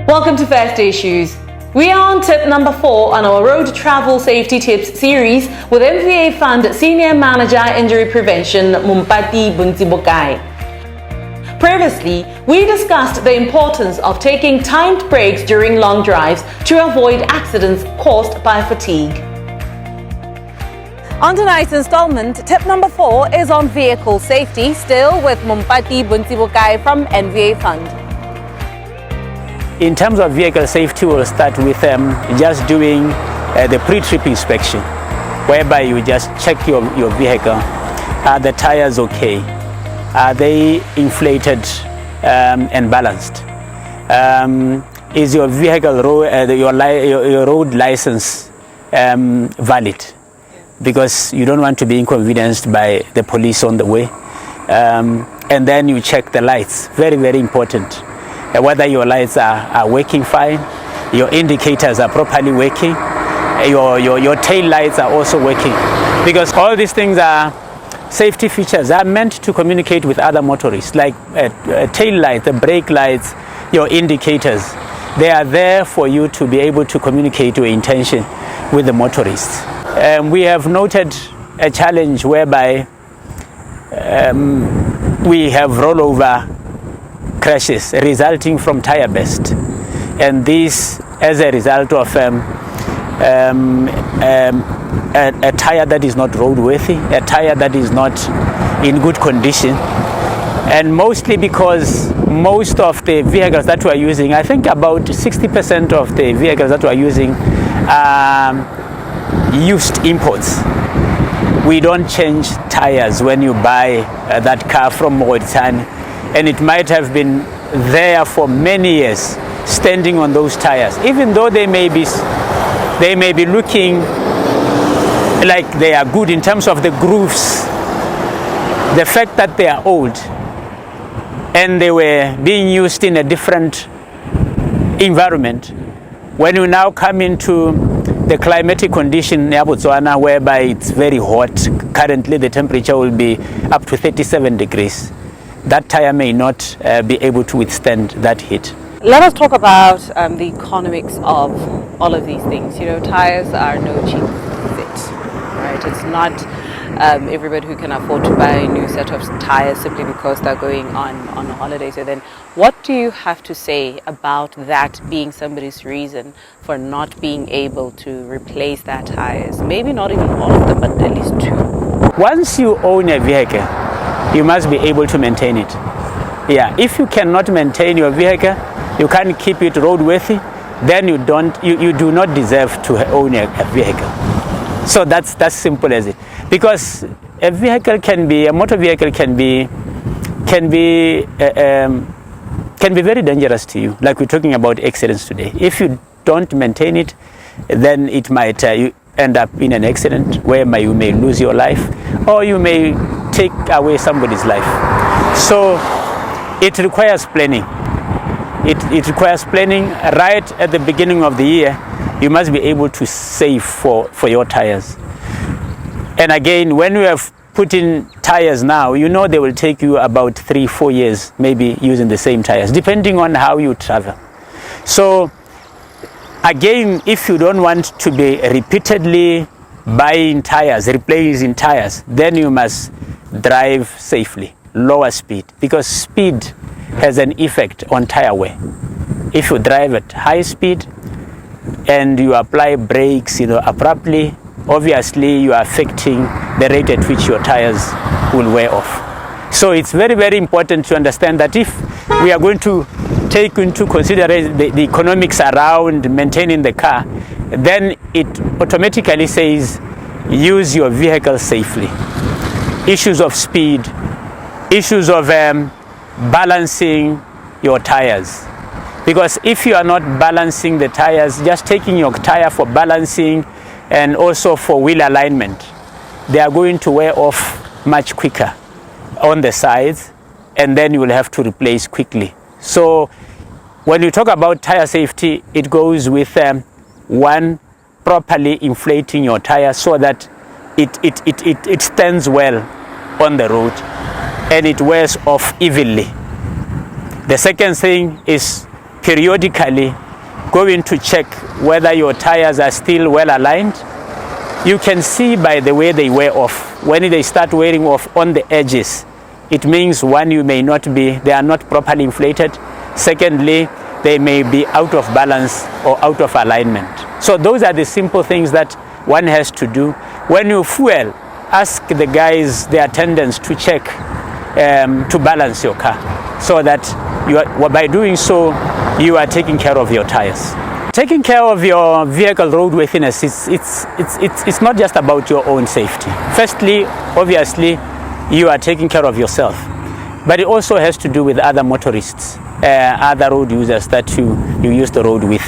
Welcome to First Issues. We are on tip number 4 on our Road Travel Safety Tips series with MVA Fund Senior Manager Injury Prevention, Mompati Bontsibokae. Previously, we discussed the importance of taking timed breaks during long drives to avoid accidents caused by fatigue. On tonight's installment, tip number 4 is on vehicle safety, still with Mompati Bontsibokae from NVA Fund. In terms of vehicle safety, we'll start with just doing the pre-trip inspection, whereby you just check your vehicle. Are the tires okay? Are they inflated and balanced? Is your vehicle your road license valid? Because you don't want to be inconvenienced by the police on the way. And then you check the lights, very, very important. Whether your lights are working fine, your indicators are properly working, your tail lights are also working. Because all these things are safety features that are meant to communicate with other motorists, like tail lights, the brake lights, your indicators. They are there for you to be able to communicate your intention with the motorists. We have noted a challenge whereby we have rollover crashes resulting from tire burst, and this as a result of a tire that is not roadworthy, a tire that is not in good condition, and mostly because most of the vehicles that we are using, I think about 60% of the vehicles that we are using are used imports. We don't change tires when you buy that car from Mompati, and it might have been there for many years, standing on those tires. Even though they may be looking like they are good in terms of the grooves, the fact that they are old and they were being used in a different environment, when you now come into the climatic condition near Botswana, whereby it's very hot, currently the temperature will be up to 37 degrees. That tire may not be able to withstand that heat. Let us talk about the economics of all of these things. You know, tires are no cheap fit, right? It's not everybody who can afford to buy a new set of tires simply because they're going on a holiday. So then what do you have to say about that being somebody's reason for not being able to replace their tires? Maybe not even all of them, but at least 2. Once you own a vehicle, you must be able to maintain it. Yeah, if you cannot maintain your vehicle, you can't keep it roadworthy, then you do not deserve to own a vehicle. So that's simple as it. Because a motor vehicle can be very dangerous to you. Like we're talking about accidents today. If you don't maintain it, then it might you end up in an accident where you may lose your life, or you may take away somebody's life. So it requires planning. It requires planning right at the beginning of the year. You must be able to save for your tires. And again, when you have put in tires now, you know they will take you about 3-4 years, maybe using the same tires, depending on how you travel. So again, if you don't want to be repeatedly buying tires, replacing tires, then you must drive safely, lower speed, because speed has an effect on tire wear. If you drive at high speed and you apply brakes, abruptly, obviously you are affecting the rate at which your tires will wear off. So it's very, very important to understand that if we are going to take into consideration the economics around maintaining the car, then it automatically says use your vehicle safely. Issues of speed, issues of balancing your tires. Because if you are not balancing the tires, just taking your tire for balancing and also for wheel alignment, they are going to wear off much quicker on the sides, and then you will have to replace quickly. So when you talk about tire safety, it goes with one, properly inflating your tire so that it stands well on the road and it wears off evenly. The second thing is periodically going to check whether your tires are still well aligned. You can see by the way they wear off. When they start wearing off on the edges, it means one, they are not properly inflated. Secondly, they may be out of balance or out of alignment. So those are the simple things that one has to do. When you fuel, ask the guys, the attendants, to check to balance your car, so that by doing so, you are taking care of your tires. Taking care of your vehicle roadworthiness, it's not just about your own safety. Firstly, obviously, you are taking care of yourself, but it also has to do with other motorists, other road users that you use the road with.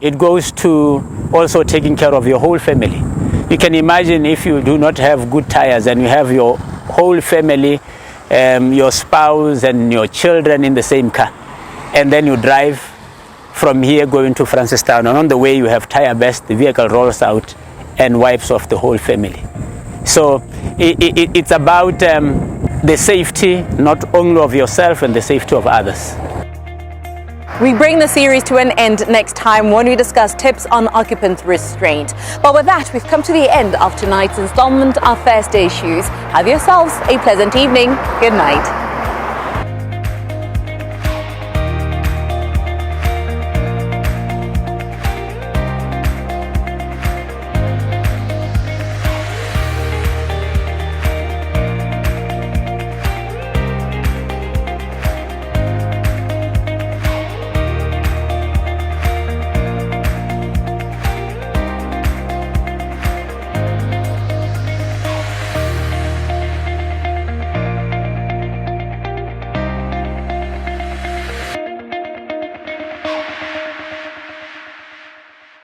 It goes to also taking care of your whole family. You can imagine if you do not have good tires and you have your whole family, your spouse and your children in the same car, and then you drive from here going to Francistown, and on the way you have tire burst, the vehicle rolls out and wipes off the whole family. So it's about the safety not only of yourself and the safety of others. We bring the series to an end next time when we discuss tips on occupant restraint. But with that, we've come to the end of tonight's installment of First Day Issues. Have yourselves a pleasant evening. Good night.